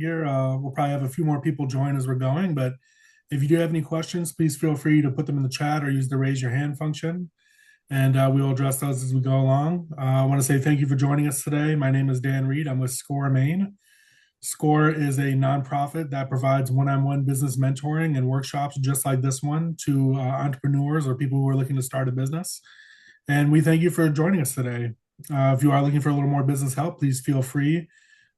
here. We'll probably have a few more people join as we're going, but if you do have any questions, please feel free to put them in the chat or use the raise your hand function, and we will address those as we go along. I want to say thank you for joining us today. My name is Dan Reed. I'm with SCORE Maine. SCORE is a nonprofit that provides one-on-one business mentoring and workshops just like this one to entrepreneurs or people who are looking to start a business. And we thank you for joining us today. If you are looking for a little more business help, please feel free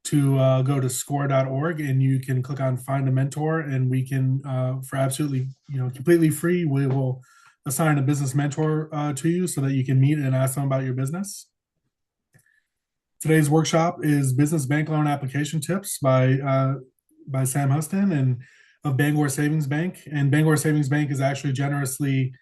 to go to score.org and you can click on find a mentor, and we can for absolutely completely free, we will assign a business mentor to you so that you can meet and ask them about your business. Today's workshop is business bank loan application tips by Sam Huston and of Bangor Savings Bank. And Bangor Savings Bank is actually generously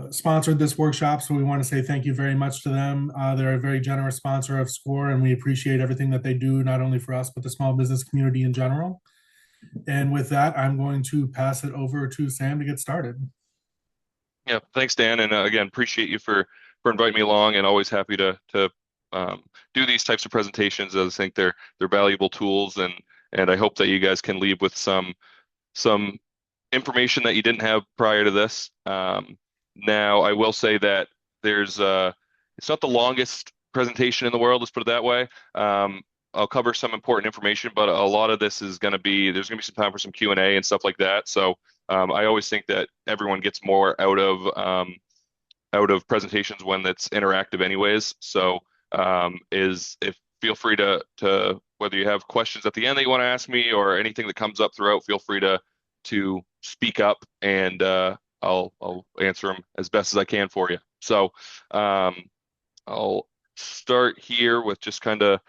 sponsored this workshop, so we want to say thank you very much to them. They're a very generous sponsor of SCORE, and we appreciate everything that they do, not only for us, but the small business community in general. And with that, I'm going to pass it over to Sam to get started. Yeah, thanks, Dan. And again, appreciate you for inviting me along, and always happy to do these types of presentations. I think they're valuable tools, and I hope that you guys can leave with some information that you didn't have prior to this. Now, I will say that it's not the longest presentation in the world, let's put it that way. I'll cover some important information, but a lot of this is there's going to be some time for some Q&A and stuff like that. So I always think that everyone gets more out of presentations when it's interactive anyways. So feel free to whether you have questions at the end that you want to ask me or anything that comes up throughout, feel free to speak up, and I'll answer them as best as I can for you. So I'll start here with just kind of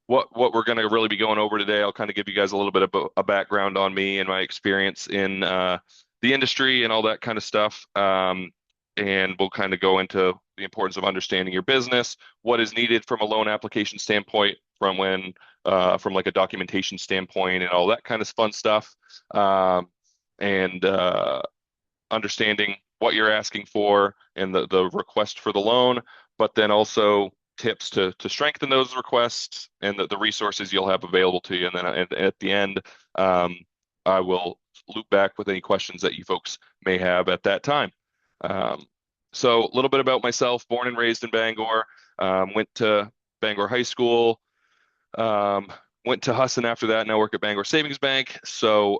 what we're going to really be going over today. I'll kind of give you guys a little bit of a background on me and my experience in the industry and all that kind of stuff. And we'll kind of go into the importance of understanding your business, what is needed from a loan application standpoint, from like a documentation standpoint, and all that kind of fun stuff. And understanding what you're asking for and the request for the loan, but then also tips to strengthen those requests and the resources you'll have available to you. And then at the end, I will loop back with any questions that you folks may have at that time. So a little bit about myself: born and raised in Bangor, went to Bangor High School, went to Husson after that. Now work at Bangor Savings Bank. So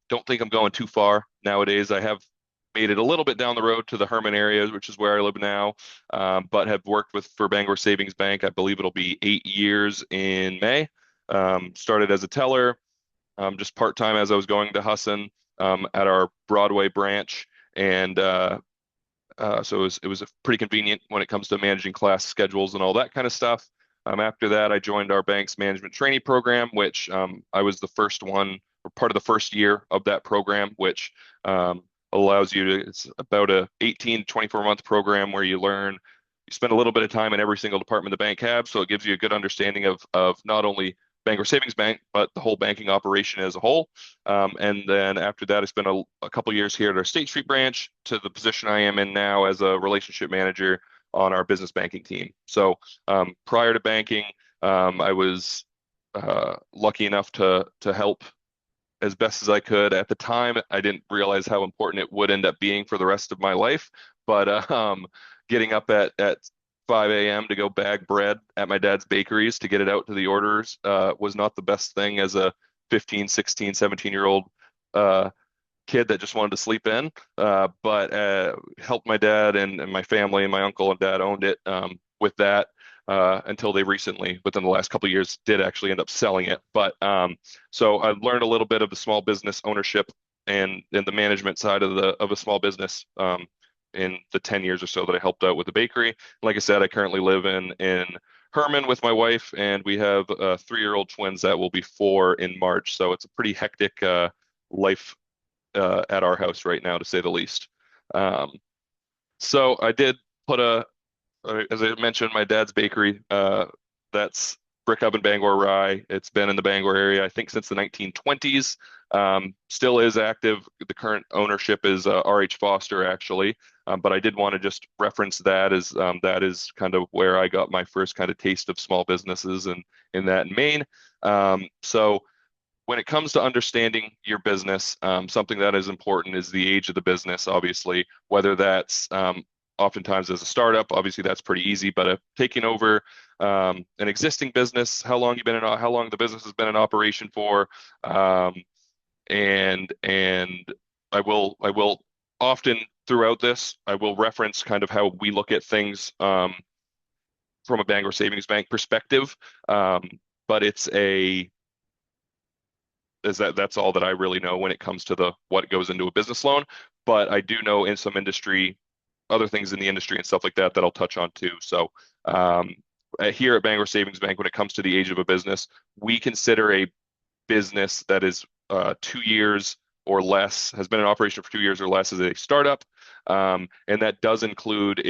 don't think I'm going too far nowadays. I have made it a little bit down the road to the Herman area, which is where I live now, but have worked for Bangor Savings Bank. I believe it'll be 8 years in May. Started as a teller, just part-time as I was going to Husson at our Broadway branch. And so it was pretty convenient when it comes to managing class schedules and all that kind of stuff. After that, I joined our bank's management training program, which I was the first one, or part of the first year of that program, which allows you to, it's about a 18 to 24 month program where you spend a little bit of time in every single department the bank has. So it gives you a good understanding of not only Bangor Savings Bank, but the whole banking operation as a whole. And then after that, I spent a couple years here at our State Street branch to the position I am in now as a relationship manager on our business banking team. So prior to banking, I was lucky enough to help as best as I could. At the time, I didn't realize how important it would end up being for the rest of my life. But getting up at 5 a.m. to go bag bread at my dad's bakeries to get it out to the orders was not the best thing as a 15, 16, 17-year-old kid that just wanted to sleep in. But helped my dad and my family, and my uncle and dad owned it with that. Until they recently, within the last couple of years, did actually end up selling it. But so I learned a little bit of the small business ownership and the management side of a small business in the 10 years or so that I helped out with the bakery. Like I said, I currently live in Herman with my wife, and we have 3-year-old twins that will be 4 in March. So it's a pretty hectic life at our house right now, to say the least. So I did put as I mentioned, my dad's bakery, that's Brick Oven Bangor Rye. It's been in the Bangor area, I think, since the 1920s. Still is active. The current ownership is R.H. Foster, actually. But I did want to just reference that as that is kind of where I got my first kind of taste of small businesses and in that in Maine. So when it comes to understanding your business, something that is important is the age of the business, obviously, whether that's oftentimes as a startup, obviously that's pretty easy, but taking over an existing business, how long the business has been in operation for, um, and I will often throughout this, I will reference kind of how we look at things from a Bangor Savings Bank perspective. Um, but it's a is that that's all that I really know when it comes to the what goes into a business loan. But I do know in some industry, other things in the industry and stuff like that that I'll touch on too. So here at Bangor Savings Bank, when it comes to the age of a business, we consider a business that is 2 years or less, has been in operation for 2 years or less as a startup. And that does include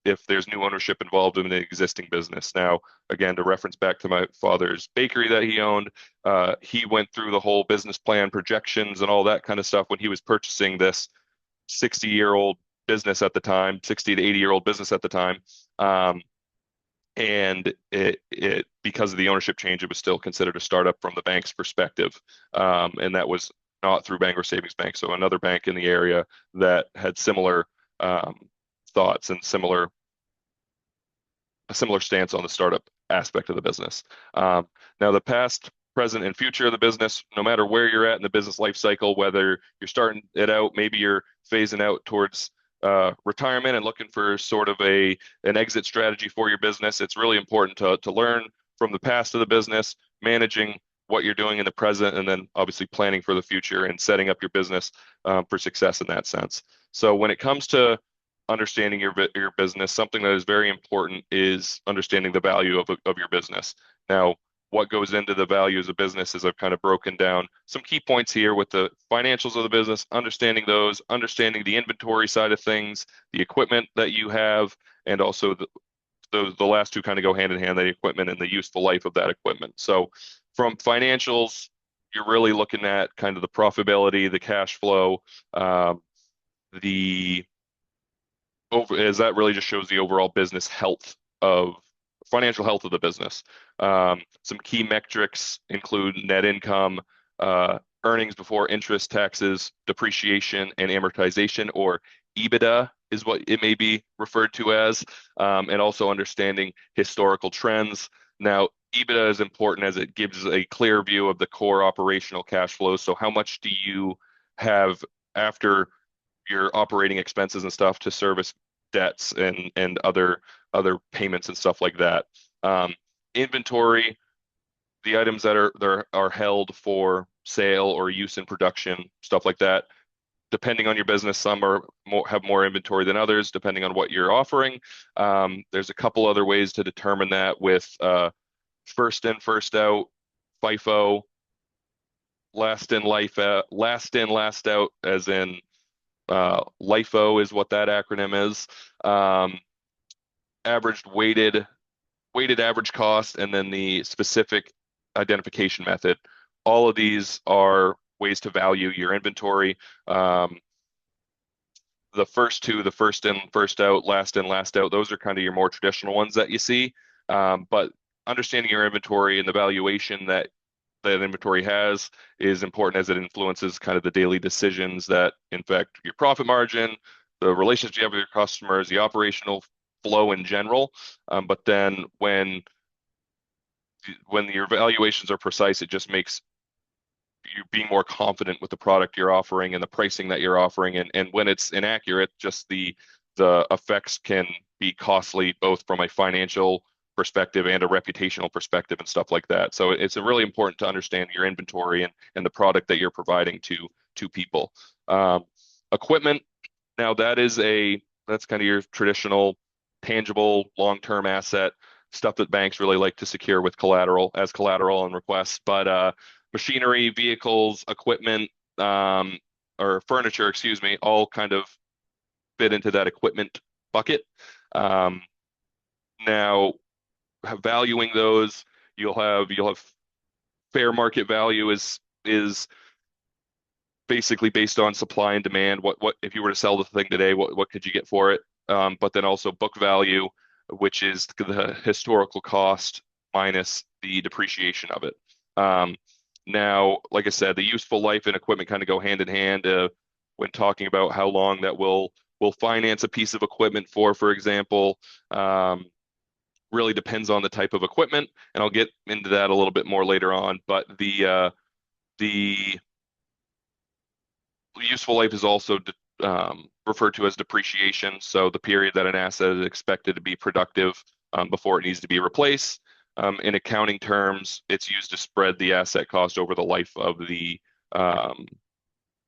if there's new ownership involved in the existing business. Now, again, to reference back to my father's bakery that he owned, he went through the whole business plan projections and all that kind of stuff when he was purchasing this 60-year-old business at the time, 60 to 80-year-old business at the time. And it because of the ownership change, it was still considered a startup from the bank's perspective, and that was not through Bangor Savings Bank, so another bank in the area that had similar um, thoughts and a similar stance on the startup aspect of the business. Now, the past, present, and future of the business, no matter where you're at in the business life cycle, whether you're starting it out, maybe you're phasing out towards retirement and looking for sort of an exit strategy for your business, it's really important to learn from the past of the business, managing what you're doing in the present, and then obviously planning for the future and setting up your business for success in that sense. So when it comes to understanding your business, something that is very important is understanding the value of your business. Now, what goes into the value as a business is I've kind of broken down some key points here with the financials of the business, understanding those, understanding the inventory side of things, the equipment that you have, and also the last two kind of go hand in hand, the equipment and the useful life of that equipment. So from financials, you're really looking at kind of the profitability, the cash flow, the as that really just shows the overall business health of financial health of the business. Some key metrics include net income, earnings before interest, taxes, depreciation, and amortization, or EBITDA is what it may be referred to as, and also understanding historical trends. Now, EBITDA is important as it gives a clear view of the core operational cash flows. So how much do you have after your operating expenses and stuff to service debts and other payments and stuff like that. Inventory, the items that are held for sale or use in production, stuff like that. Depending on your business, some have more inventory than others, depending on what you're offering. There's a couple other ways to determine that with first in, first out, FIFO, last in, last out, as in LIFO is what that acronym is. Averaged weighted average cost, and then the specific identification method. All of these are ways to value your inventory. The first two, the first in, first out, last in, last out, those are kind of your more traditional ones that you see. But understanding your inventory and the valuation that inventory has is important as it influences kind of the daily decisions that affect your profit margin, the relationship you have with your customers, the operational flow in general. But then when your valuations are precise, it just makes you being more confident with the product you're offering and the pricing that you're offering. And when it's inaccurate, just the effects can be costly both from a financial perspective and a reputational perspective and stuff like that. So it's really important to understand your inventory and the product that you're providing to people. Equipment, now that's kind of your traditional tangible long-term asset stuff that banks really like to secure with collateral and requests. But machinery, vehicles, equipment, or furniture, excuse me, all kind of fit into that equipment bucket. Now, valuing those, you'll have fair market value is basically based on supply and demand. What if you were to sell the thing today, what could you get for it? But then also book value, which is the historical cost minus the depreciation of it. Now, like I said, the useful life and equipment kind of go hand in hand when talking about how long that will finance a piece of equipment for example. Um, Really depends on the type of equipment, and I'll get into that a little bit more later on. But the useful life is also referred to as depreciation. So the period that an asset is expected to be productive before it needs to be replaced. In accounting terms, it's used to spread the asset cost over um,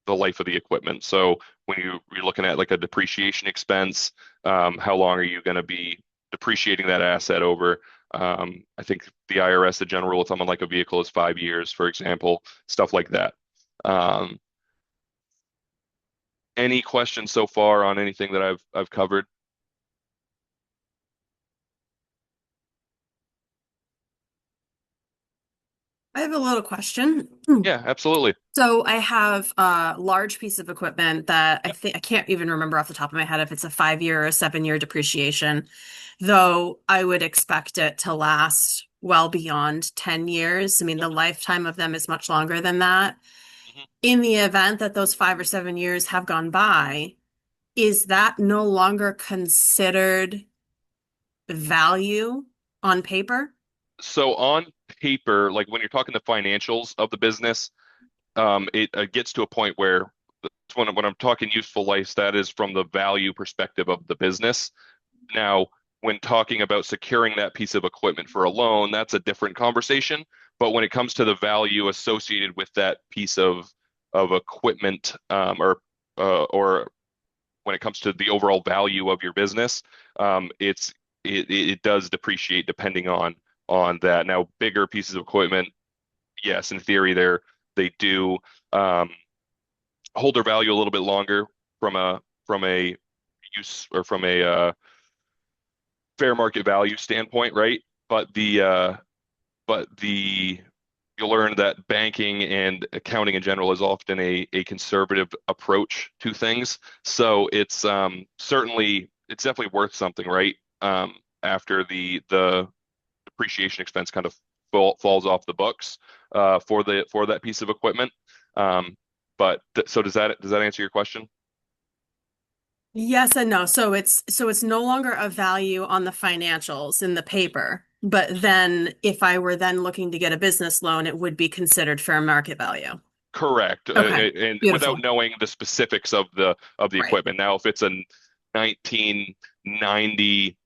the life of the equipment. So when you're looking at like a depreciation expense, how long are you going to be depreciating that asset over? I think the IRS, the general rule of thumb on like a vehicle is 5 years, for example, stuff like that. Um, any questions so far on anything that I've covered? I have a little question. Yeah, absolutely. So I have a large piece of equipment that I think I can't even remember off the top of my head if it's a 5 year or a 7 year depreciation, though I would expect it to last well beyond 10 years. I mean, Yep. the lifetime of them is much longer than that. Mhm. In the event that those 5 or 7 years have gone by, is that no longer considered value on paper? So on paper, like when you're talking the financials of the business, it gets to a point where when I'm talking useful life, that is from the value perspective of the business. Now, when talking about securing that piece of equipment for a loan, that's a different conversation. But when it comes to the value associated with that piece of equipment, or when it comes to the overall value of your business, it does depreciate depending on that. Now, bigger pieces of equipment, yes, in theory, they do um, hold their value a little bit longer from a use or from a fair market value standpoint, right? But the you'll learn that banking and accounting in general is often a conservative approach to things. So it's definitely worth something, right? After the depreciation expense kind of falls off the books for that piece of equipment. Um, but so does that answer your question? Yes and no. So it's no longer a value on the financials in the paper, but then if I were then looking to get a business loan, it would be considered fair market value. Correct, Okay. and without Beautiful. knowing the specifics of the Right. equipment. Now, if it's a 1990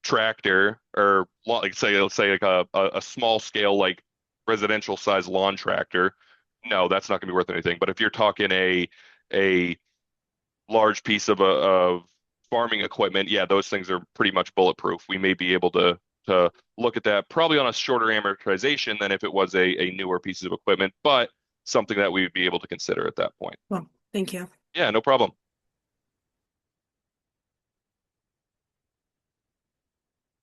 tractor, or like let's say like a small scale like residential size lawn tractor, no, that's not going to be worth anything. But if you're talking a large piece of farming equipment, yeah, those things are pretty much bulletproof. We may be able to look at that probably on a shorter amortization than if it was a newer piece of equipment, but something that we would be able to consider at that point. Well, thank you. Yeah, no problem.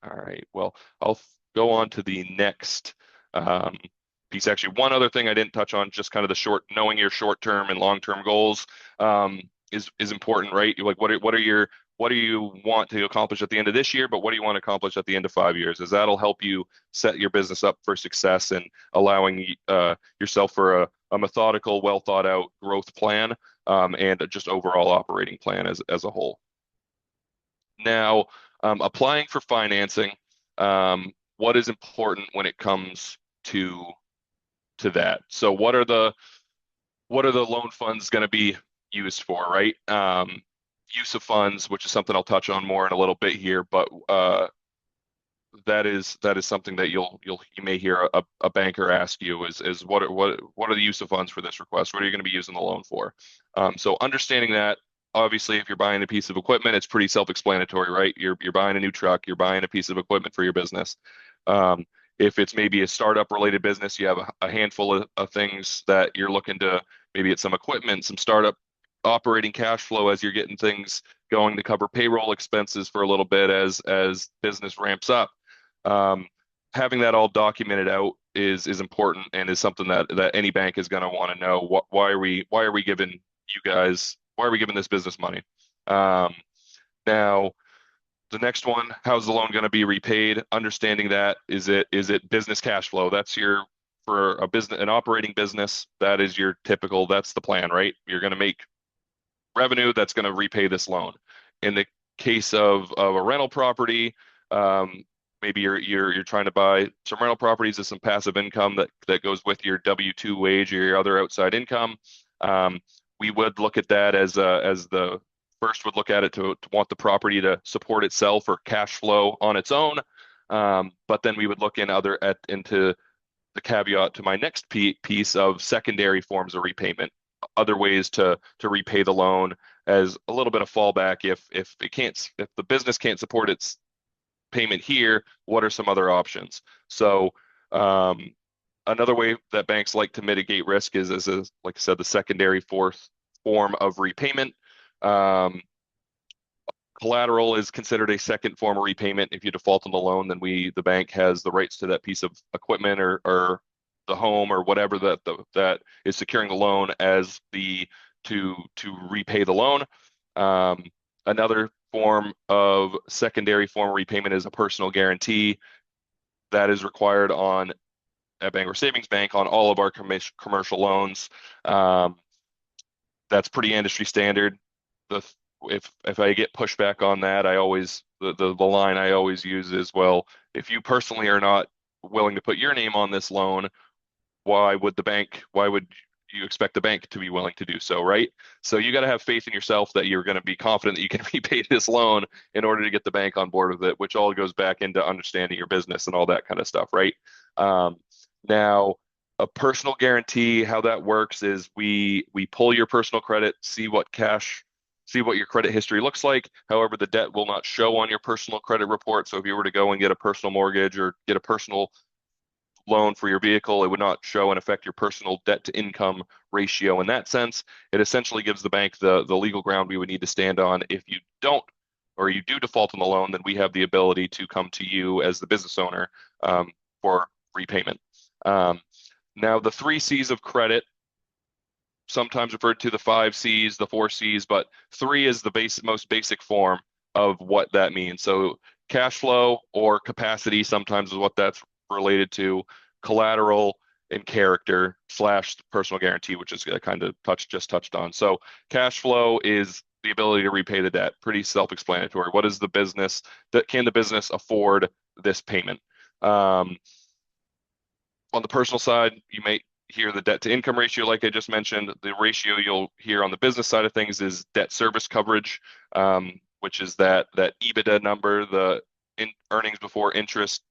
All right. Well, I'll go on to the next um, piece. Actually, one other thing I didn't touch on, just kind of the knowing your short-term and long-term goals is important, right? Like, what do you want to accomplish at the end of this year, but what do you want to accomplish at the end of 5 years? As that'll help you set your business up for success and allowing yourself for a methodical, well thought out growth plan, and just overall operating plan as a whole. Now, applying for financing, what is important when it comes to that? So what are the loan funds going to be used for, right? Use of funds, which is something I'll touch on more in a little bit here, but that is something that you may hear a banker ask you is what are the use of funds for this request? What are you going to be using the loan for? So understanding that, obviously, if you're buying a piece of equipment, it's pretty self-explanatory, right? You're buying a new truck, you're buying a piece of equipment for your business. Um, if it's maybe a startup related business, you have a handful of things that you're looking to maybe get some equipment, some startup operating cash flow as you're getting things going to cover payroll expenses for a little bit as business ramps up. Um, Having that all documented out is important and is something that any bank is going to want to know. Why are we giving you guys why are we giving this business money? Um, Now, the next one, how's the loan going to be repaid? Understanding that is it business cash flow? That's your for a business, an operating business, that is your typical, that's the plan, right? You're going to make revenue that's going to repay this loan. In the case of a rental property, maybe you're trying to buy some rental properties as some passive income that goes with your W-2 wage or your other outside income. We would look at that as the first would look at it to want the property to support itself or cash flow on its own. But then we would look into the caveat to my next piece of secondary forms of repayment, other ways to repay the loan as a little bit of fallback if the business can't support its payment here, what are some other options? So another way that banks like to mitigate risk is like I said, the secondary fourth form of repayment. Collateral is considered a second form of repayment. If you default on the loan, then the bank has the rights to that piece of equipment or the home or whatever that is securing the loan as to repay the loan. Another secondary form of repayment is a personal guarantee that is required at Bangor Savings Bank on all of our commercial loans. That's pretty industry standard. If I get pushback on that, the line I always use is, well, if you personally are not willing to put your name on this loan, why would you expect the bank to be willing to do so, right? So you got to have faith in yourself that you're going to be confident that you can repay this loan in order to get the bank on board with it, which all goes back into understanding your business and all that kind of stuff, right? Now, a personal guarantee, how that works is we pull your personal credit, see what your credit history looks like. However, the debt will not show on your personal credit report. So if you were to go and get a personal mortgage or get a personal loan for your vehicle, it would not show and affect your personal debt to income ratio in that sense. It essentially gives the bank the legal ground we would need to stand on. If you don't, or you do default on the loan, then we have the ability to come to you as the business owner for repayment. Now, the 3 C's of credit, sometimes referred to the 5 C's, the 4 C's, but 3 is the most basic form of what that means. So cash flow or capacity sometimes is what that's related to, collateral and character / personal guarantee, which is kind of just touched on. So cash flow is the ability to repay the debt. Pretty self-explanatory. Can the business afford this payment? On the personal side, you may hear the debt to income ratio, like I just mentioned. The ratio you'll hear on the business side of things is debt service coverage, which is that EBITDA number, the earnings before interest,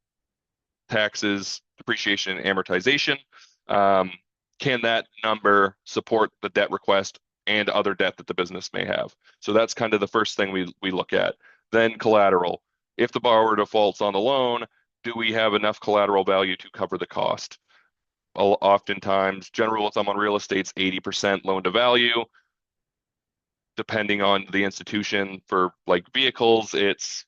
taxes, depreciation, and amortization. Can that number support the debt request and other debt that the business may have? So that's kind of the first thing we look at. Then collateral. If the borrower defaults on the loan, do we have enough collateral value to cover the cost? Oftentimes, general rule of thumb on real estate's 80% loan to value. Depending on the institution, for like vehicles, it's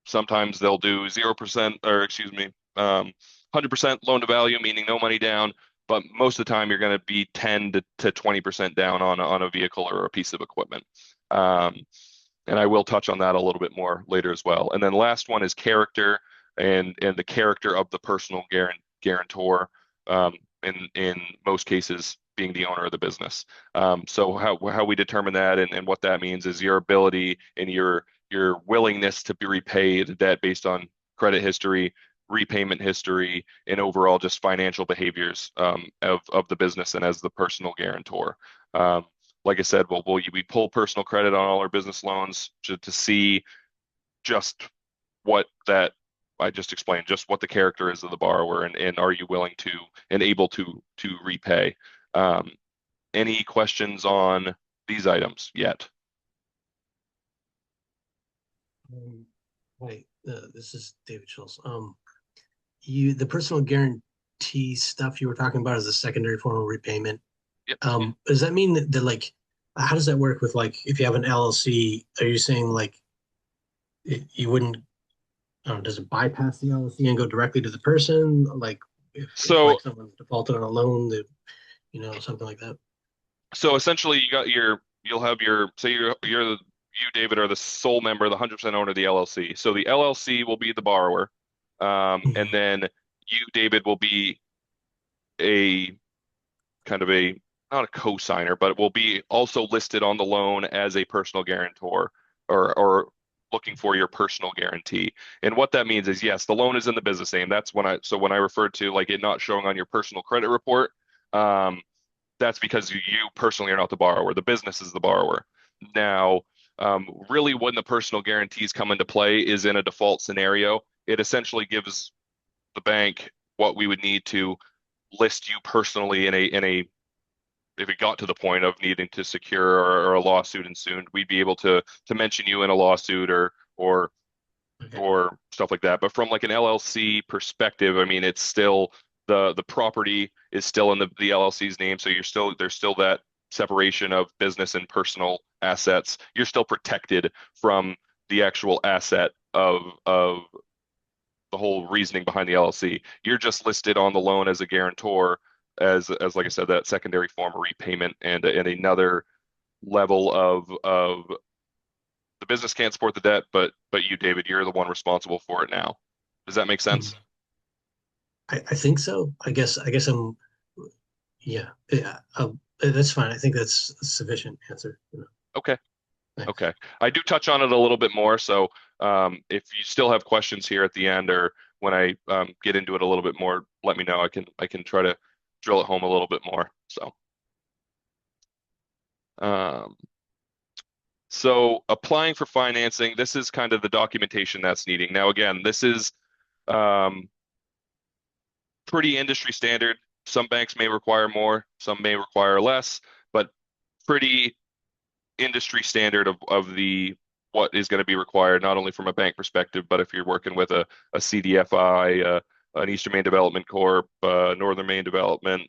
sometimes they'll do 0% or 100% loan to value, meaning no money down. But most of the time, you're going to be 10 to 20% down on a vehicle or a piece of equipment. And I will touch on that a little bit more later as well. And then last one is character and the character of the personal guarantor, in most cases being the owner of the business. So how we determine that and what that means is your ability and your willingness to repay the debt based on credit history, repayment history, and overall just financial behaviors of the business and as the personal guarantor. Like I said, we pull personal credit on all our business loans to see just what that I just explained, just what the character is of the borrower, and are you willing to and able to repay. Any questions on these items yet? Hi, this is David Schultz. The personal guarantee stuff you were talking about is a secondary form of repayment. Yep. Does that mean that like, how does that work with, like, if you have an LLC, are you saying like you wouldn't, does it bypass the LLC and go directly to the person? Like if like someone's defaulted on a loan, that, something like that. So essentially you'll have say you, David, are the sole member, the 100% owner of the LLC. So the LLC will be the borrower. And then you, David, will be a kind of a not a co-signer, but will be also listed on the loan as a personal guarantor or looking for your personal guarantee. And what that means is, yes, the loan is in the business name. That's when I referred to like it not showing on your personal credit report, that's because you personally are not the borrower. The business is the borrower. Now, really when the personal guarantees come into play is in a default scenario. It essentially gives the bank what we would need to list you personally in a if it got to the point of needing to secure or a lawsuit ensued, we'd be able to mention you in a lawsuit or Okay. or stuff like that. But from like an LLC perspective, I mean, it's still the property is still in the LLC's name, so there's still that separation of business and personal assets. You're still protected from the actual asset of the whole reasoning behind the LLC. You're just listed on the loan as a guarantor, as like I said, that secondary form of repayment and another level of the business can't support the debt, but you, David, you're the one responsible for it now. Does that make sense? I think so. I guess yeah. That's fine. I think that's a sufficient answer. Okay. Thanks. Okay. I do touch on it a little bit more. So if you still have questions here at the end or when I get into it a little bit more, let me know. I can try to drill it home a little bit more. So applying for financing, this is kind of the documentation that's needing. Now, again, this is pretty industry standard. Some banks may require more, some may require less, but pretty industry standard of the what is going to be required, not only from a bank perspective, but if you're working with a CDFI, an Eastern Maine Development Corp, Northern Maine Development,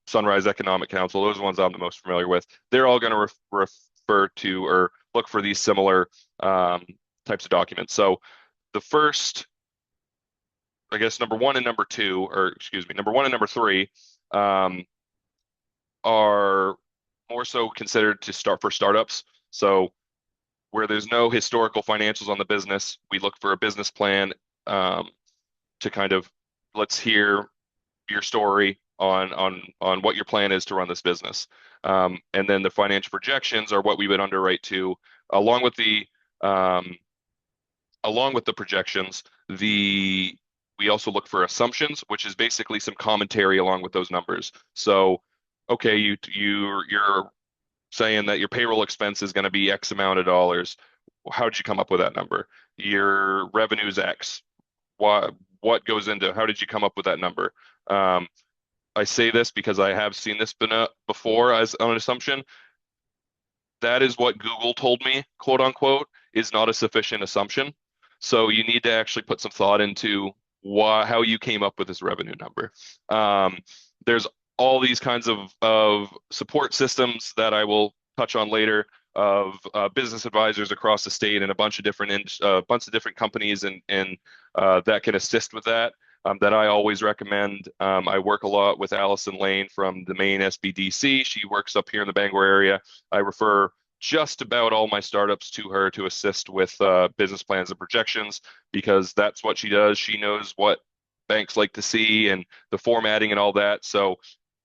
Sunrise Economic Council, those are the ones I'm the most familiar with. They're all going to refer to or look for these similar types of documents. So the first, I guess, number one and number two, or excuse me, number one and number three are more so considered to start for startups. So where there's no historical financials on the business, we look for a business plan to kind of let's hear your story on what your plan is to run this business. And then the financial projections are what we would underwrite to, along with the projections. We also look for assumptions, which is basically some commentary along with those numbers. So, okay, you're saying that your payroll expense is going to be X amount of dollars. How did you come up with that number? Your revenue is X. What goes into, how did you come up with that number? I say this because I have seen this before as an assumption. That is what Google told me, quote unquote, is not a sufficient assumption. So you need to actually put some thought into how you came up with this revenue number. There's all these kinds of support systems that I will touch on later of business advisors across the state and a bunch of different companies and that can assist with that. That I always recommend. I work a lot with Allison Lane from the Maine SBDC. She works up here in the Bangor area. I refer just about all my startups to her to assist with business plans and projections because that's what she does. She knows what banks like to see and the formatting and all that. So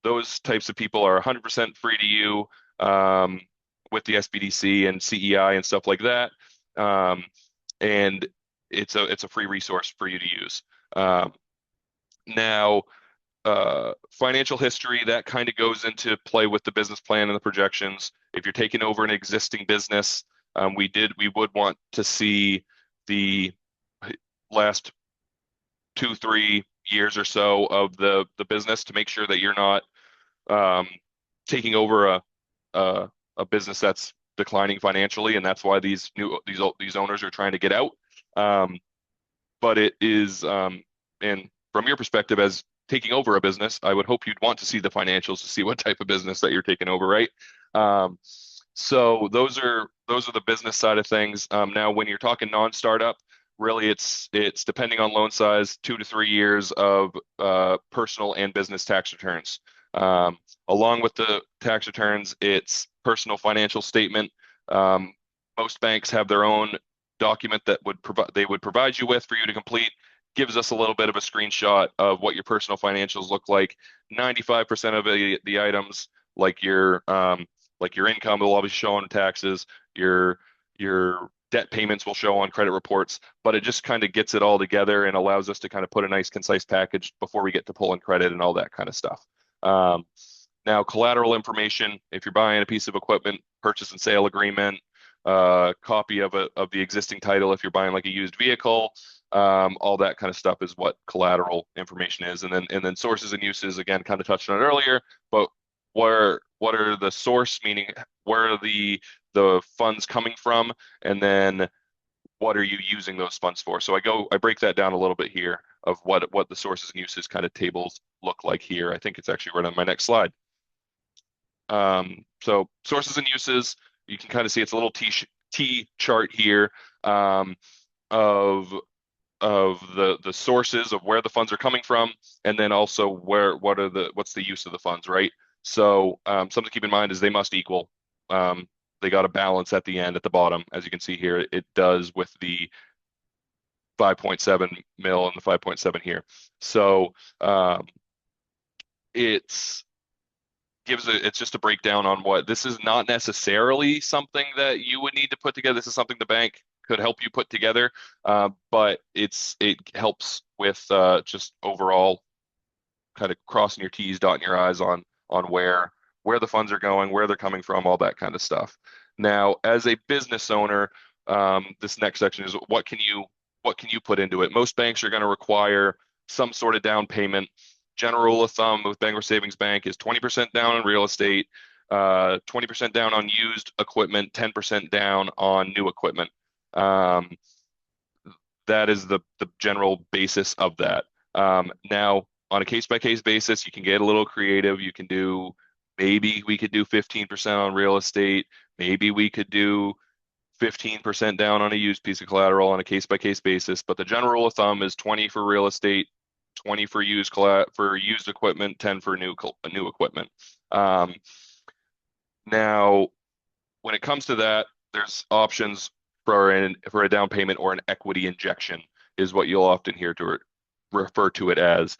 those types of people are 100% free to you with the SBDC and CEI and stuff like that. And it's a free resource for you to use. Now, financial history, that kind of goes into play with the business plan and the projections. If you're taking over an existing business, we would want to see the last 2-3 years or so of the business to make sure that you're not taking over a business that's declining financially, and that's why these owners are trying to get out. But it is, and from your perspective as taking over a business, I would hope you'd want to see the financials to see what type of business that you're taking over, right? So those are the business side of things. Now, when you're talking non-startup, really it's depending on loan size, 2 to 3 years of personal and business tax returns. Along with the tax returns, it's personal financial statement. Most banks have their own document that they would provide you with for you to complete. gives us a little bit of a screenshot of what your personal financials look like. 95% of the items, like your income, will all be shown in taxes. Your debt payments will show on credit reports, but it just kind of gets it all together and allows us to kind of put a nice concise package before we get to pulling credit and all that kind of stuff. Now, collateral information, if you're buying a piece of equipment, purchase and sale agreement, copy of the existing title if you're buying like a used vehicle, all that kind of stuff is what collateral information is. And then sources and uses, again, kind of touched on it earlier, but what are the source, meaning where are the funds coming from, and then what are you using those funds for? So I break that down a little bit here of what the sources and uses kind of tables look like here. I think it's actually right on my next slide. So sources and uses, you can kind of see it's a little T chart here of the sources of where the funds are coming from, and then also what's the use of the funds, right? So something to keep in mind is they must equal. They got a balance at the end, at the bottom, as you can see here. It does with the 5.7 mil and the 5.7 here. So it's just a breakdown on what this is. Not necessarily something that you would need to put together. This is something the bank could help you put together, but it helps with just overall kind of crossing your T's, dotting your I's on where the funds are going, where they're coming from, all that kind of stuff. Now, as a business owner, this next section is what can you put into it? Most banks are going to require some sort of down payment. General rule of thumb with Bangor Savings Bank is 20% down on real estate, 20% down on used equipment, 10% down on new equipment. That is the general basis of that. Now, on a case-by-case basis, you can get a little creative. You can do, maybe we could do 15% on real estate. Maybe we could do 15% down on a used piece of collateral on a case-by-case basis. But the general rule of thumb is 20 for real estate, 20 for used equipment, 10 for new equipment. Now, when it comes to that, there's options for a down payment, or an equity injection is what you'll often hear to refer to it as.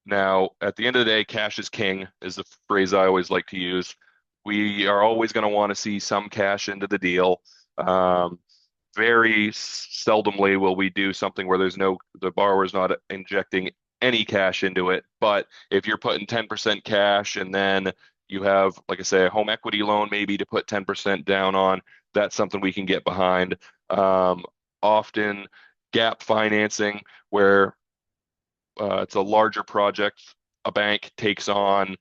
Now, at the end of the day, cash is king is the phrase I always like to use. We are always going to want to see some cash into the deal. Very seldomly will we do something where the borrower is not injecting any cash into it. But if you're putting 10% cash, and then you have, like I say, a home equity loan maybe to put 10% down on, that's something we can get behind. Often gap financing, where it's a larger project, a bank takes on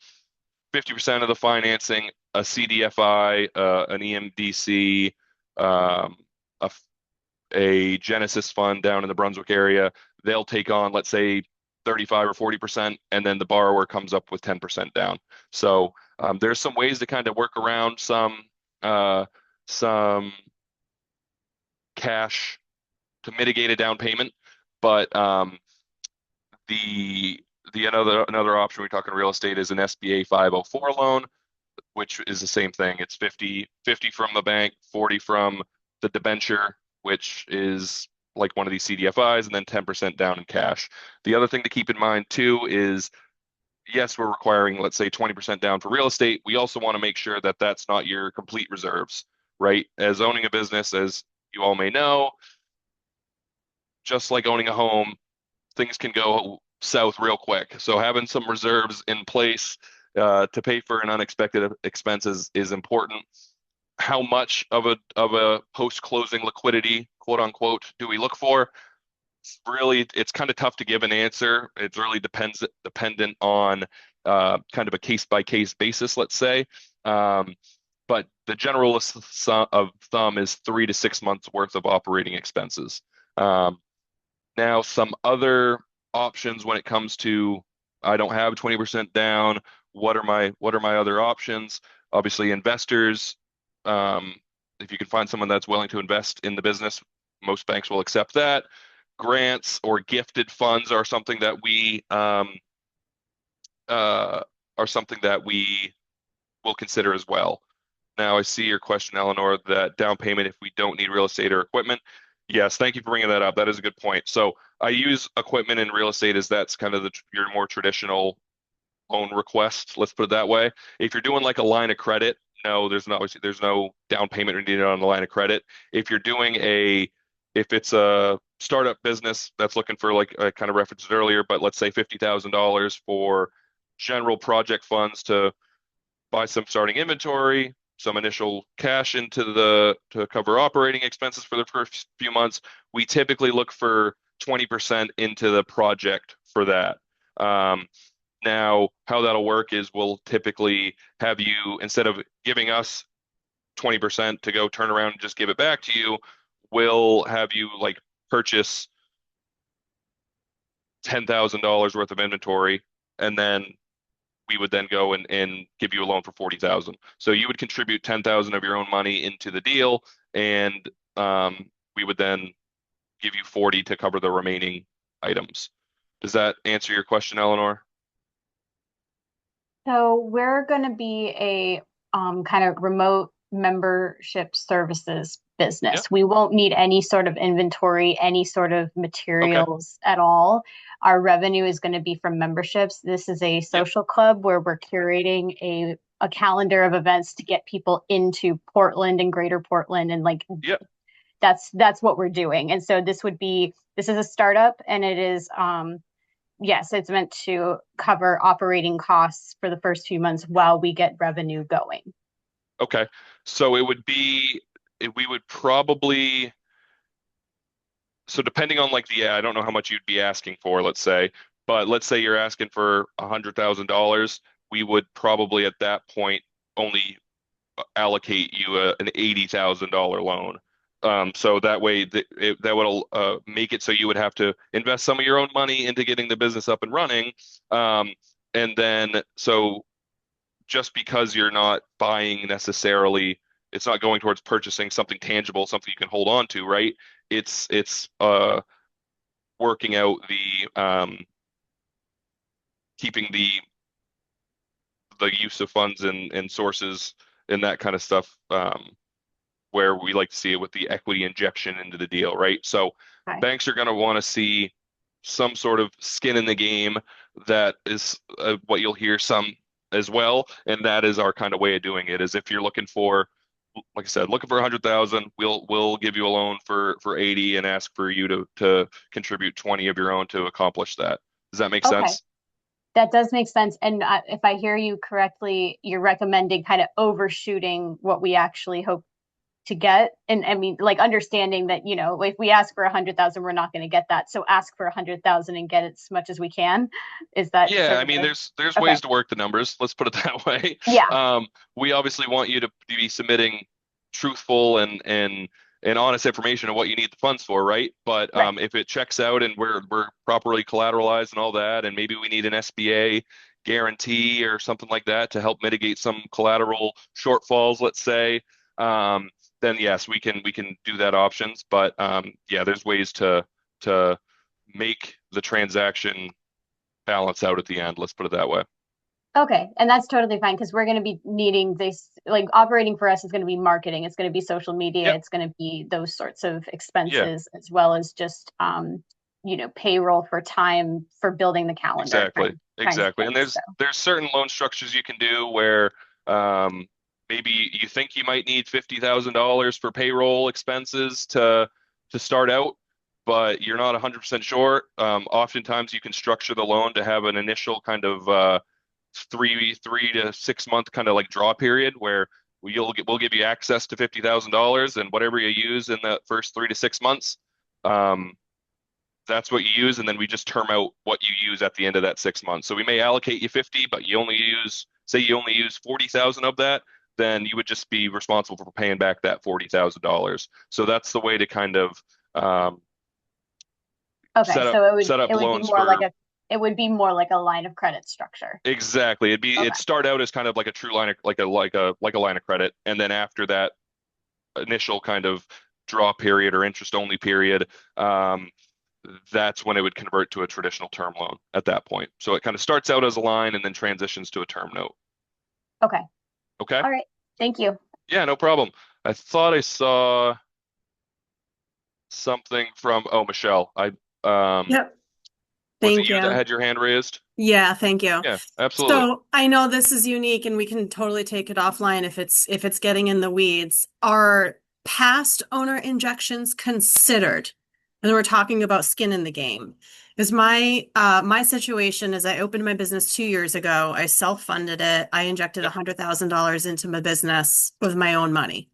50% of the financing, a CDFI, an EMDC, a Genesis fund down in the Brunswick area, they'll take on, let's say, 35 or 40%, and then the borrower comes up with 10% down. So there's some ways to kind of work around some cash to mitigate a down payment, but another option we talk in real estate is an SBA 504 loan, which is the same thing. It's 50 from the bank, 40 from the debenture, which is like one of these CDFIs, and then 10% down in cash. The other thing to keep in mind too is, yes, we're requiring, let's say, 20% down for real estate. We also want to make sure that that's not your complete reserves, right? As owning a business, as you all may know, just like owning a home, things can go south real quick. So having some reserves in place to pay for an unexpected expenses is important. How much of a post-closing liquidity, quote unquote, do we look for? It's kind of tough to give an answer. It really dependent on kind of a case-by-case basis, let's say. But the general of thumb is 3 to 6 months worth of operating expenses. Now, some other options when it comes to, I don't have 20% down, what are my other options? Obviously, investors, if you can find someone that's willing to invest in the business, most banks will accept that. Grants or gifted funds are something that we will consider as well. Now, I see your question, Eleanor, that down payment if we don't need real estate or equipment. Yes, thank you for bringing that up. That is a good point. So I use equipment in real estate as that's kind of your more traditional loan request. Let's put it that way. If you're doing like a line of credit, no, there's no down payment needed on the line of credit. If you're doing if it's a startup business that's looking for, like I kind of referenced it earlier, but let's say $50,000 for general project funds to buy some starting inventory, some initial cash to cover operating expenses for the first few months. We typically look for 20% into the project for that. Now, how that'll work is we'll typically have you, instead of giving us 20% to go turn around and just give it back to you, we'll have you like purchase $10,000 worth of inventory, and then we would then go and give you a loan for 40,000. So you would contribute 10,000 of your own money into the deal, and we would then give you 40 to cover the remaining items. Does that answer your question, Eleanor? So we're going to be a kind of remote membership services Yeah. business. We won't need any sort of inventory, any sort of Okay. materials at all. Our revenue is going to be from memberships. This is a Yep. social club where we're curating a calendar of events to get people into Portland and Greater Portland, and like Yep. that's what we're doing. And so this is a startup, and it is yes, it's meant to cover operating costs for the first few months while we get revenue going. Okay. So we would probably, so depending on like I don't know how much you'd be asking for, let's say, but let's say you're asking for $100,000, we would probably at that point only allocate you an $80,000 loan. So that way that would make it so you would have to invest some of your own money into getting the business up and running. And then so just because you're not buying necessarily, it's not going towards purchasing something tangible, something you can hold on to, right? It's working out keeping the use of funds and sources and that kind of stuff, where we like to see it with the equity injection into the deal, right? So Okay. banks are going to want to see some sort of skin in the game. That is what you'll hear some as well, and that is our kind of way of doing it. Is if you're looking for, like I said, looking for 100,000, we'll give you a loan for 80 and ask for you to contribute 20 of your own to accomplish that. Does that make Okay. sense? That does make sense. And if I hear you correctly, you're recommending kind of overshooting what we actually hope to get. And I mean, like understanding that, if we ask for 100,000, we're not going to get that. So ask for 100,000 and get as much as we can. Is that Yeah, sort I of mean, the- there's Okay. ways to work the numbers. Let's put it that way. Yeah. We obviously want you to be submitting truthful and honest information of what you need the funds for, right? But Right. if it checks out and we're properly collateralized and all that, and maybe we need an SBA guarantee or something like that to help mitigate some collateral shortfalls, let's say, then yes, we can do that options. But yeah, there's ways to make the transaction balance out at the end. Let's put it that way. Okay. And that's totally fine because we're going to be needing this, like operating for us is going to be marketing. It's going to be social media. Yep. It's going to be those sorts of Yeah, expenses as well as just, payroll for time for building the calendar exactly, kinds of exactly. And things. So, there's certain loan structures you can do where maybe you think you might need $50,000 for payroll expenses to start out, but you're not 100% sure. Oftentimes you can structure the loan to have an initial kind of 3 to 6 month kind of like draw period where we'll give you access to $50,000, and whatever you use in the first 3 to 6 months, that's what you use, and then we just term out what you use at the end of that 6 months. So we may allocate you 50, but you only use 40,000 of that, then you would just be responsible for paying back that $40,000. So that's the way to kind of okay. So set up it would be loans more like for. it would be more like a line of credit structure. Exactly. Okay. It'd start out as kind of like a true line of like a line of credit, and then after that initial kind of draw period or interest only period, that's when it would convert to a traditional term loan at that point. So it kind of starts out as a line and then transitions to a term note. Okay. Okay. All right. Thank you. Yeah, no problem. I thought I saw something from, oh, Michelle, Yep. was it Thank you that you. had your hand raised? Yeah, thank you. Yeah, absolutely. So I know this is unique and we can totally take it offline if it's getting in the weeds. Are past owner injections considered? And we're talking about skin in the game. Is my situation is I opened my business 2 years ago. I self-funded it. I injected Yep, $100,000 into my business with my own money.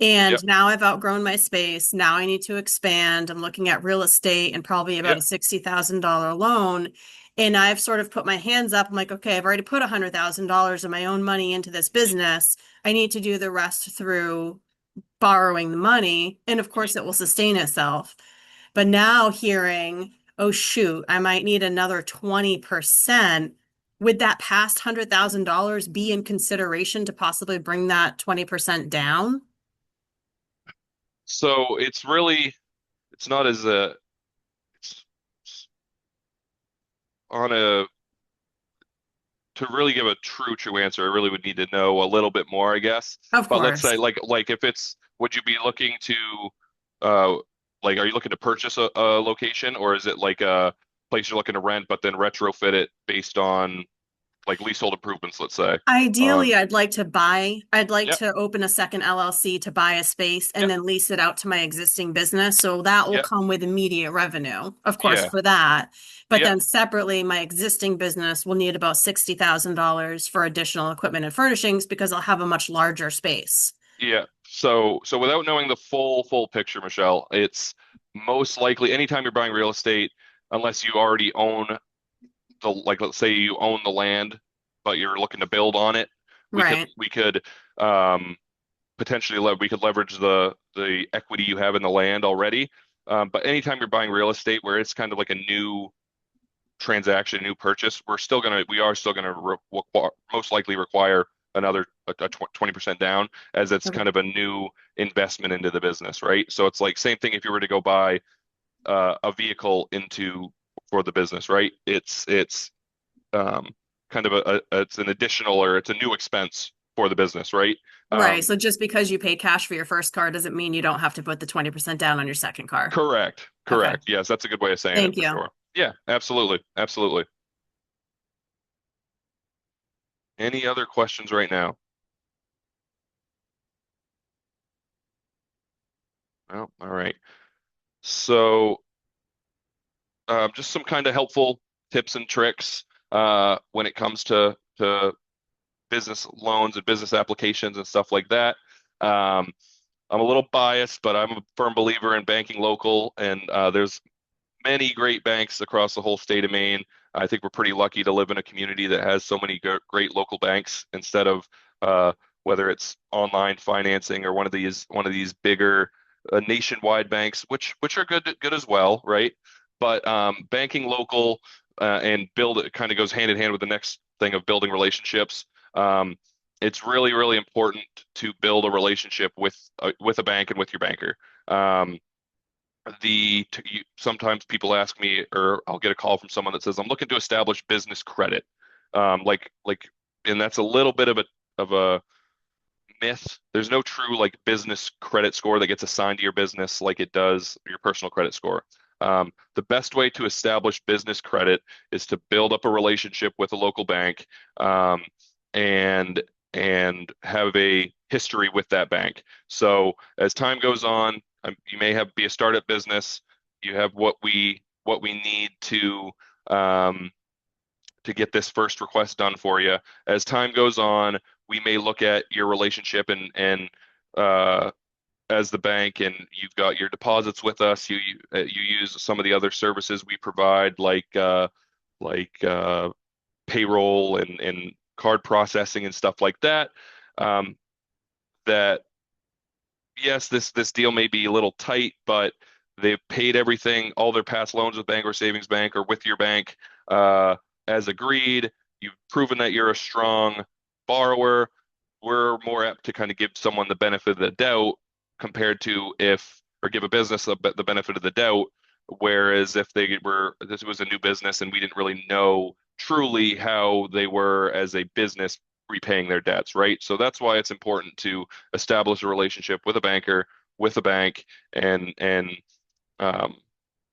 And yep, now I've outgrown my space. Now I need to expand. I'm looking at real estate and probably about yep. a $60,000 loan. And I've sort of put my hands up. I'm like, okay, I've already put $100,000 of my own money into this business. I need to do the rest through borrowing the money. And of Mhm. course, it will sustain itself. But now hearing, oh, shoot, I might need another 20%. Would that past $100,000 be in consideration to possibly bring that 20% down? So it's not as it's on a to really give a true answer, I really would need to know a little bit more, I guess. Of But let's say course. like if it's would you be looking to uh like are you looking to purchase a location, or is it like a place you're looking to rent but then retrofit it based on like leasehold improvements, let's say? Ideally, On I'd like Yep, to open a second LLC to buy a space and yep, then lease it out to my existing business. So that will yep, come with immediate revenue, of course, yeah, for that. But yep, then separately, my existing business will need about $60,000 for additional equipment and furnishings because I'll have a much larger space. yeah. So without knowing the full picture, Michelle, it's most likely anytime you're buying real estate, unless you already own the like let's say you own the land but you're looking to build on it, Right. we could um potentially we could leverage the equity you have in the land already. But anytime you're buying real estate where it's kind of like a new transaction, a new purchase, we are still gonna most likely require another 20% down, as it's Okay. kind of a new investment into the business, right? So it's like same thing if you were to go buy a vehicle into for the business, right? It's um, kind of it's an additional or it's a new expense for the business, right? Right. Um, So just because you paid cash for your first car doesn't mean you don't have to put the 20% down on your second car. correct, Okay. correct. Yes, that's a good way of saying it Thank for you. sure. Yeah, absolutely, absolutely. Any other questions right now? Oh, all right. So, just some kind of helpful tips and tricks when it comes to business loans and business applications and stuff like that. Um, I'm a little biased, but I'm a firm believer in banking local, and there's many great banks across the whole state of Maine. I think we're pretty lucky to live in a community that has so many great local banks instead of uh, whether it's online financing or one of these bigger nationwide banks, which are good as well, right? But banking local and build it kind of goes hand in hand with the next thing of building relationships. Um, it's really important to build a relationship with a bank and with your banker. Um, sometimes people ask me, or I'll get a call from someone that says, I'm looking to establish business credit. Like, and that's a little bit of a myth. There's no true like business credit score that gets assigned to your business like it does your personal credit score. The best way to establish business credit is to build up a relationship with a local bank, um, and have a history with that bank. So as time goes on, you may have be a startup business. You have what we need um, to get this first request done for you. As time goes on, we may look at your relationship and uh, as the bank, and you've got your deposits with us. You use some of the other services we provide, like payroll and card processing and stuff like that. Um, that yes, this deal may be a little tight, but they've paid everything, all their past loans with Bangor Savings Bank or with your bank as agreed. You've proven that you're a strong borrower. We're more apt to kind of give someone the benefit of the doubt compared to or give a business the benefit of the doubt. Whereas if this was a new business and we didn't really know truly how they were as a business repaying their debts, right? So that's why it's important to establish a relationship with a banker, with a bank, and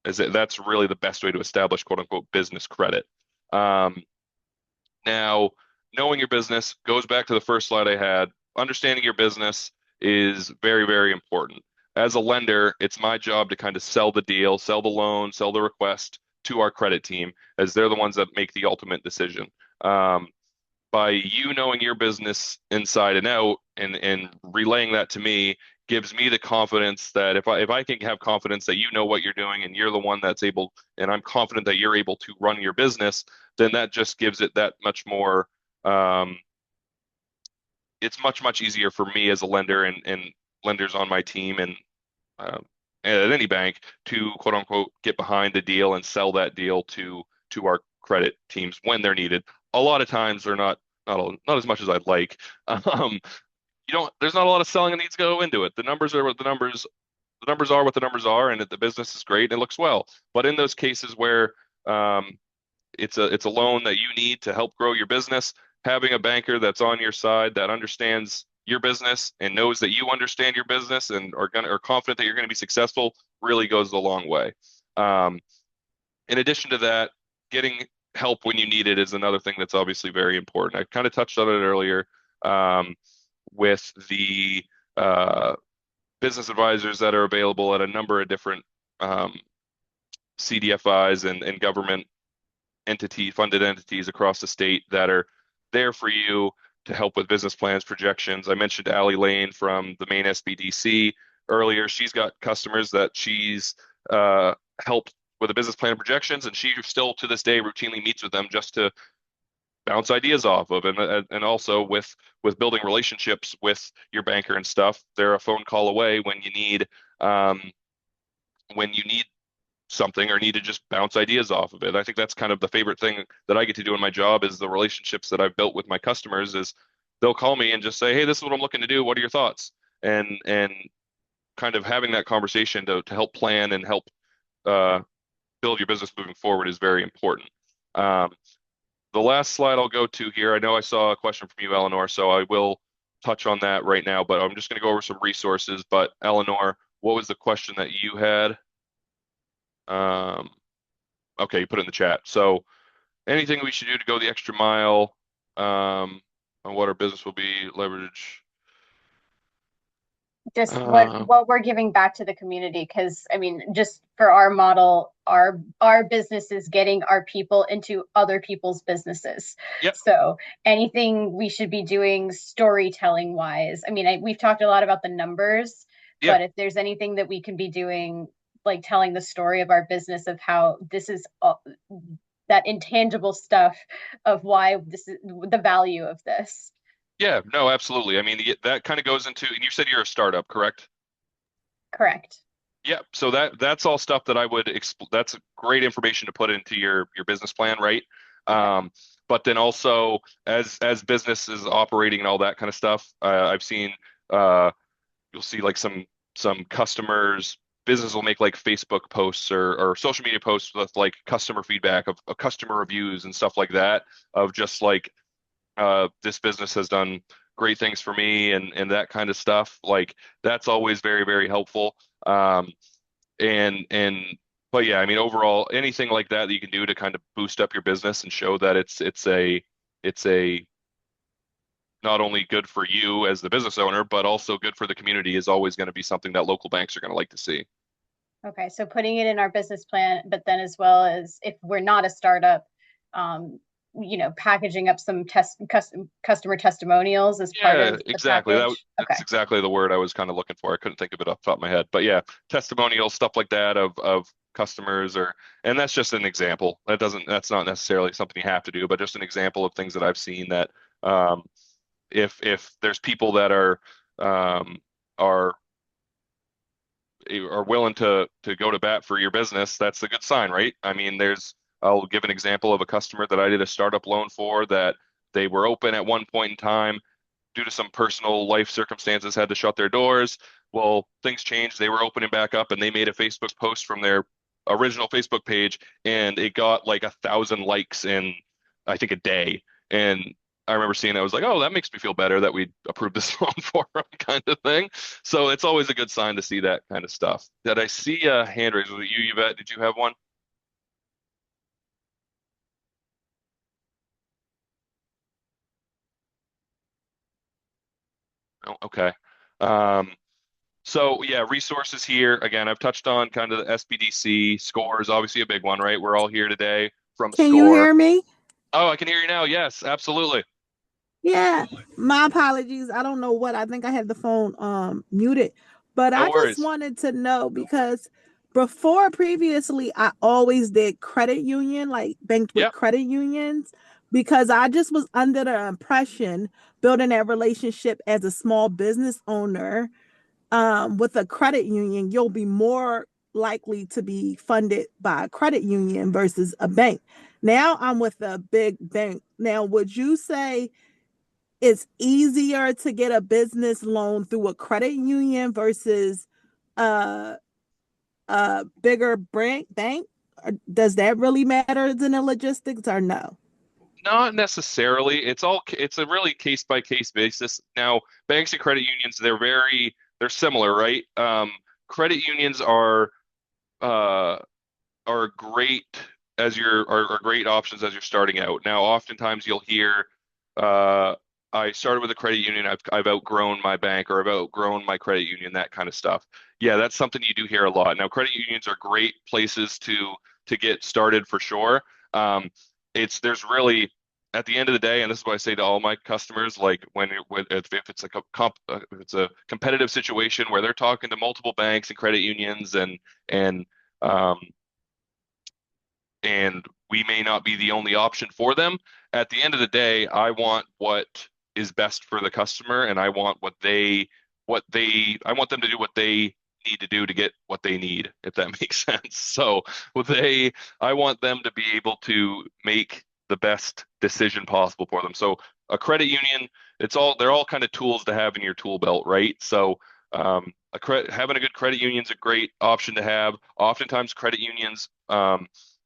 That's really the best way to establish quote unquote business credit. Now, knowing your business goes back to the first slide I had. Understanding your business is very, very important. As a lender, it's my job to kind of sell the deal, sell the loan, sell the request to our credit team, as they're the ones that make the ultimate decision. By you knowing your business inside and out and relaying that to me gives me the confidence that if I can have confidence that you know what you're doing and you're the one that's able, and I'm confident that you're able to run your business, then that just gives it that much more. It's much easier for me as a lender and lenders on my team and at any bank to quote unquote get behind the deal and sell that deal to our credit teams when they're needed. A lot of times they're not as much as I'd like. There's not a lot of selling that needs to go into it. The numbers are what the numbers are what the numbers are, and the business is great and it looks well. But in those cases where it's a loan that you need to help grow your business, having a banker that's on your side that understands your business and knows that you understand your business and are confident that you're going to be successful really goes a long way. In addition to that, getting help when you need it is another thing that's obviously very important. I kind of touched on it earlier with the business advisors that are available at a number of different CDFIs and government funded entities across the state that are there for you to help with business plans, projections. I mentioned Allie Lane from the Maine SBDC earlier. She's got customers that she's helped with a business plan and projections, and she still to this day routinely meets with them just to bounce ideas off of, and also with building relationships with your banker and stuff. They're a phone call away when you need something or need to just bounce ideas off of it. I think that's kind of the favorite thing that I get to do in my job is the relationships that I've built with my customers is they'll call me and just say, hey, this is what I'm looking to do. What are your thoughts? And kind of having that conversation to help plan and help build your business moving forward is very important. The last slide I'll go to here, I know I saw a question from you, Eleanor, so I will touch on that right now, but I'm just going to go over some resources. But Eleanor, what was the question that you had? Okay, you put it in the chat. So anything we should do to go the extra mile on what our business will be, leverage. Just what we're giving back to the community, because I mean, just for our model, our business is getting our people into other people's businesses. Yep. So anything we should be doing storytelling wise, I mean, we've talked a lot about the numbers, Yep. But if there's anything that we can be doing, like telling the story of our business of how this is that intangible stuff of why this is the value of this. Yeah, no, absolutely. I mean, that kind of goes into, and you said you're a startup, correct? Correct. Yeah, so that's all stuff that I would that's great information to put into your business plan, right? But then also as business is operating and all that kind of stuff, I've seen you'll see like some customers, business will make like Facebook posts or social media posts with like customer feedback of customer reviews and stuff like that, of just like this business has done great things for me and that kind of stuff. Like that's always very, very helpful. But yeah, I mean, overall, anything like that you can do to kind of boost up your business and show that it's a not only good for you as the business owner, but also good for the community is always going to be something that local banks are going to like to see. Okay, so putting it in our business plan, but then as well as if we're not a startup, packaging up some customer testimonials as part of the exactly. package. That's exactly the word I was kind of looking for. I couldn't think of it off the top of my head, but yeah, testimonials, stuff like that of customers, and that's just an example. That's not necessarily something you have to do, but just an example of things that I've seen that if there's people that are willing to go to bat for your business, that's a good sign, right? I mean, I'll give an example of a customer that I did a startup loan for that they were open at one point in time, due to some personal life circumstances, had to shut their doors. Well, things changed. They were opening back up and they made a Facebook post from their original Facebook page and it got like 1,000 likes in, I think, a day. And I remember seeing it. I was like, oh, that makes me feel better that we approved this loan for them, kind of thing. So it's always a good sign to see that kind of stuff. Did I see a hand raise? Was it you, Yvette? Did you have one? Oh, okay. Um, so yeah, resources here. Again, I've touched on kind of the SBDC. Score is obviously a big one, right? We're all here today from Can you Score. hear me? Oh, I can hear you now. Yes, absolutely. Yeah. My apologies. I don't know what. I think I had the phone muted. But No I just worries. wanted to know because before previously I always did credit union, like banked with Yep. credit unions, because I just was under the impression building that relationship as a small business owner with a credit union, you'll be more likely to be funded by a credit union versus a bank. Now I'm with a big bank. Now, would you say it's easier to get a business loan through a credit union versus a, a bigger bank? Or does that really matter in the logistics or no? Not necessarily. It's a really case by case basis. Now, banks and credit unions, they're similar, right? Credit unions uh are great are great options as you're starting out. Now, oftentimes you'll hear, uh, I started with a credit union, I've outgrown my bank or I've outgrown my credit union, that kind of stuff. Yeah, that's something you do hear a lot. Now, credit unions are great places to get started for sure. Um, there's really at the end of the day, and this is what I say to all my customers, like if it's if it's a competitive situation where they're talking to multiple banks and credit unions and um, and we may not be the only option for them. At the end of the day, I want what is best for the customer, and I want I want them to do what they need to do to get what they need, if that makes sense. So I want them to be able to make the best decision possible for them. So a credit union, they're all kind of tools to have in your tool belt, right? So having a good credit union is a great option to have. Oftentimes, credit unions,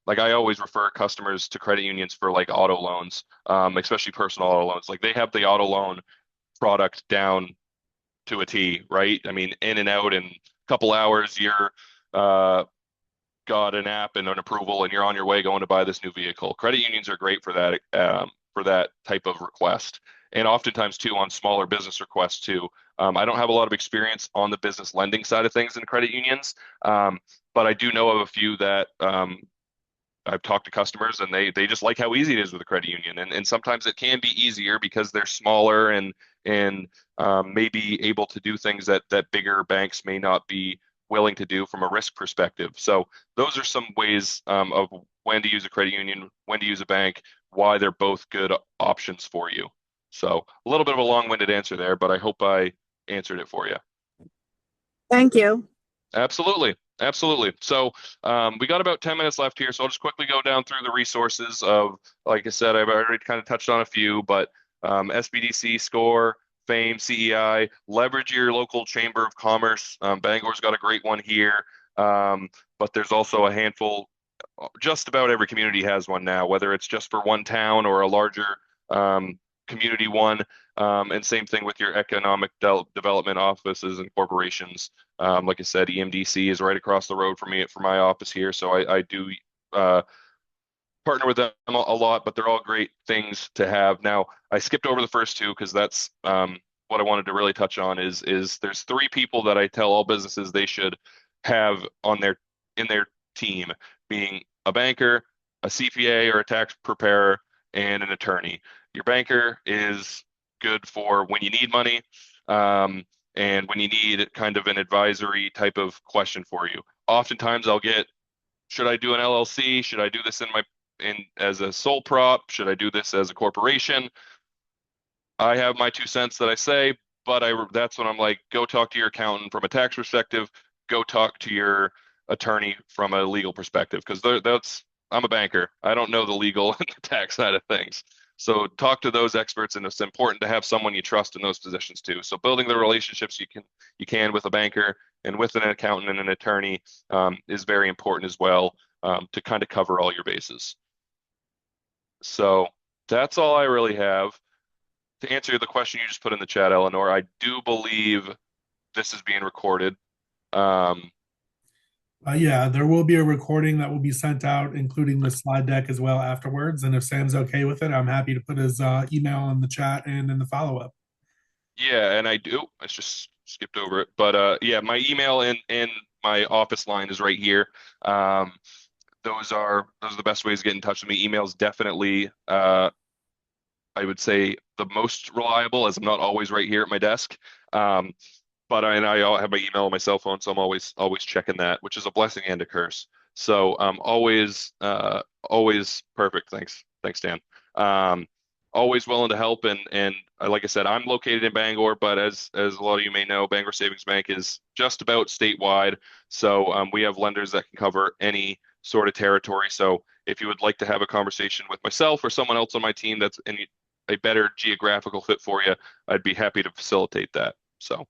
like I always refer customers to credit unions for like auto loans, especially personal auto loans. Like they have the auto loan product down to a T, right? I mean, in and out in a couple hours, you're got an app and an approval, and you're on your way going to buy this new vehicle. Credit unions are great for that type of request, and oftentimes too on smaller business requests too. I don't have a lot of experience on the business lending side of things in credit unions, but I do know of a few that I've talked to customers and they just like how easy it is with a credit union. And sometimes it can be easier because they're smaller and maybe able to do things that bigger banks may not be willing to do from a risk perspective. So those are some ways of when to use a credit union, when to use a bank, why they're both good options for you. So a little bit of a long-winded answer there, but I hope I answered it for you. Thank you. Absolutely. Absolutely. So we got about 10 minutes left here. So I'll just quickly go down through the resources of, like I said, I've already kind of touched on a few, but SBDC, SCORE, FAME, CEI, leverage your local chamber of commerce. Bangor's got a great one here, but there's also a handful, just about every community has one now, whether it's just for one town or a larger community one. And same thing with your economic development offices and corporations. Like I said, EMDC is right across the road from me from my office here, so I do partner with them a lot, but they're all great things to have. Now, I skipped over the first two because that's what I wanted to really touch on is there's three people that I tell all businesses they should have in their team, being a banker, a CPA or a tax preparer, and an attorney. Your banker is good for when you need money, and when you need kind of an advisory type of question for you. Oftentimes I'll get, should I do an LLC? Should I do this as a sole prop? Should I do this as a corporation? I have my 2 cents that I say, but that's when I'm like, go talk to your accountant from a tax perspective, go talk to your attorney from a legal perspective, because I'm a banker. I don't know the legal and the tax side of things. So talk to those experts, and it's important to have someone you trust in those positions too. So building the relationships you can with a banker and with an accountant and an attorney is very important as well, to kind of cover all your bases. So that's all I really have. to answer the question you just put in the chat, Eleanor, I do believe this is being recorded. Yeah, there will be a recording that will be sent out, including the slide deck as well afterwards. And if Sam's okay with it, I'm happy to put his email in the chat and in the follow-up. Yeah, and I do. I just skipped over it, but yeah, my email and my office line is right here. Those are the best ways to get in touch with me. Email's definitely I would say the most reliable, as I'm not always right here at my desk. But I have my email on my cell phone, so I'm always checking that, which is a blessing and a curse. So always perfect. Thanks, Dan. Always willing to help, and like I said, I'm located in Bangor, but as a lot of you may know, Bangor Savings Bank is just about statewide. So we have lenders that can cover any sort of territory. So if you would like to have a conversation with myself or someone else on my team that's in a better geographical fit for you, I'd be happy to facilitate that. So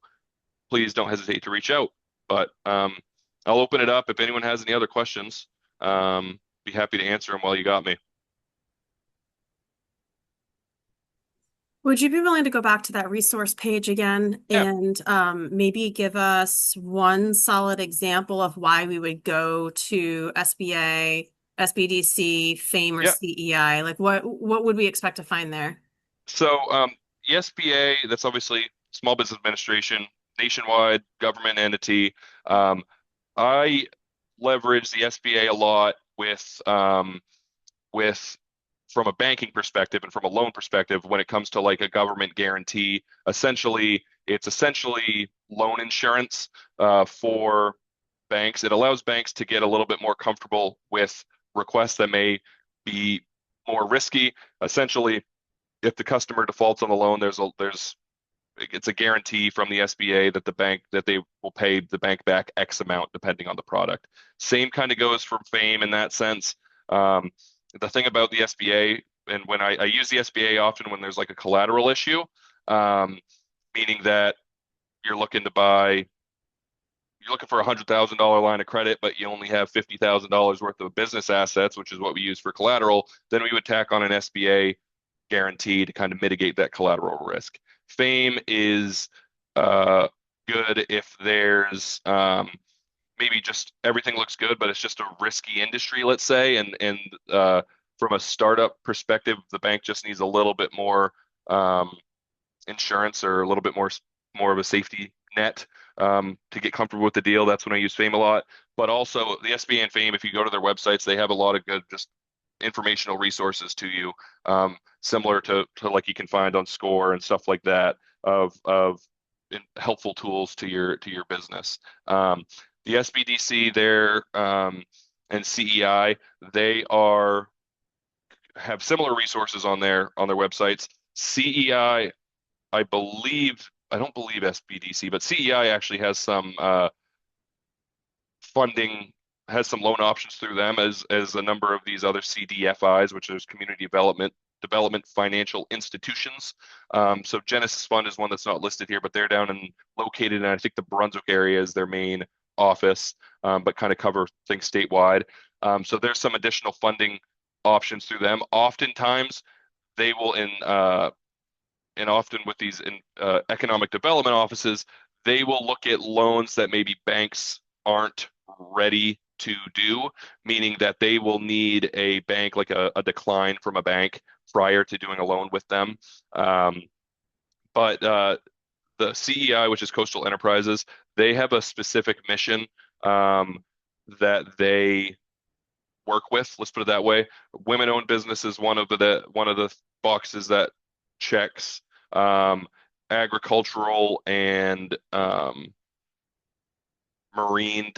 please don't hesitate to reach out. But I'll open it up. If anyone has any other questions, be happy to answer them while you got me. Would you be willing to go back to that resource page again Yeah. and maybe give us one solid example of why we would go to SBA, SBDC, FAME, or Yeah. CEI? Like what would we expect to find there? So the SBA, that's obviously Small Business Administration, nationwide government entity. I leverage the SBA a lot with from a banking perspective and from a loan perspective when it comes to like a government guarantee. It's essentially loan insurance for banks. It allows banks to get a little bit more comfortable with requests that may be more risky. Essentially, if the customer defaults on the loan, it's a guarantee from the SBA that they will pay the bank back X amount depending on the product. Same kind of goes for FAME in that sense. The thing about the SBA, and when I use the SBA often when there's like a collateral issue, meaning that you're looking for a $100,000 line of credit, but you only have $50,000 worth of business assets, which is what we use for collateral, then we would tack on an SBA guarantee to kind of mitigate that collateral risk. FAME is good if there's maybe just everything looks good, but it's just a risky industry, let's say, and from a startup perspective, the bank just needs a little bit more insurance or a little bit more of a safety net to get comfortable with the deal. That's when I use FAME a lot. But also the SBA and FAME, if you go to their websites, they have a lot of good just informational resources to you, similar to like you can find on SCORE and stuff like that of helpful tools to your business. The SBDC there and CEI, they have similar resources on their websites. CEI, I don't believe SBDC, but CEI actually has some funding, has some loan options through them as a number of these other CDFIs, which is Community Development Financial Institutions. So Genesis Fund is one that's not listed here, but they're located in, I think, the Brunswick area is their main office, but kind of cover things statewide. So there's some additional funding options through them. Oftentimes, they will and often with these economic development offices, they will look at loans that maybe banks aren't ready to do, meaning that they will need a bank, like a decline from a bank prior to doing a loan with them. But the CEI, which is Coastal Enterprises, they have a specific mission that they work with. Let's put it that way. Women-owned business is one of the boxes that checks. Agricultural and marine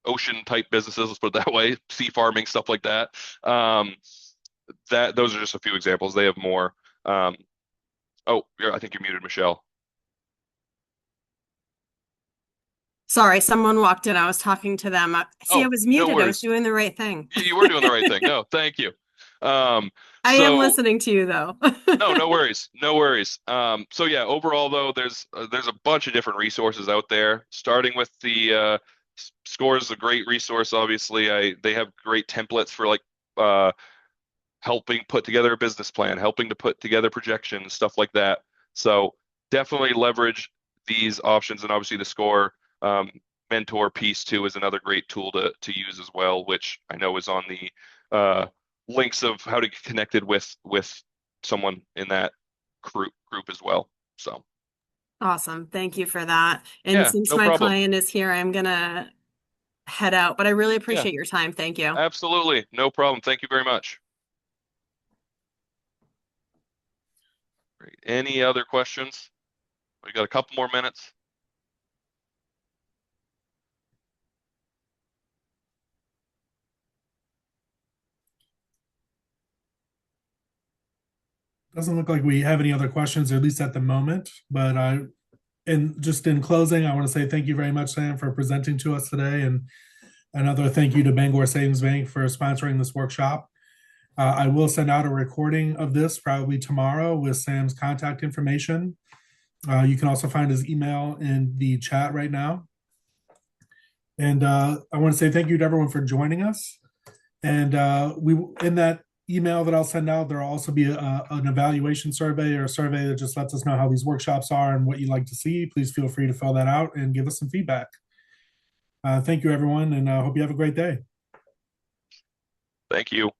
ocean type businesses, let's put it that way, sea farming, stuff like that. Those are just a few examples. They have more. I think you're muted, Michelle. Sorry, someone walked in. I was talking to them. I was muted. No I was doing the right thing. You were doing the right thing. No, thank you. I am listening to you though. No worries. So yeah, overall though, there's a bunch of different resources out there. Starting with the SCORE is a great resource. Obviously, they have great templates for like helping put together a business plan, helping to put together projections, stuff like that. So definitely leverage these options, and obviously the SCORE mentor piece too is another great tool to use as well, which I know is on the links of how to get connected with someone in that group as well. So Awesome. Thank you for that. And Yeah, since no my problem. client is here, I'm gonna head out, but I really Yeah, appreciate your time. Thank you. absolutely. No problem. Thank you very much. Great. Any other questions? We got a couple more minutes. Doesn't look like we have any other questions, at least at the moment. But and just in closing, I want to say thank you very much, Sam, for presenting to us today, and another thank you to Bangor Savings Bank for sponsoring this workshop. I will send out a recording of this probably tomorrow with Sam's contact information. You can also find his email in the chat right now. And I want to say thank you to everyone for joining us. And we in that email that I'll send out, there'll also be an evaluation survey, or a survey that just lets us know how these workshops are and what you'd like to see. Please feel free to fill that out and give us some feedback. Thank you, everyone, and I hope you have a great day. Thank you.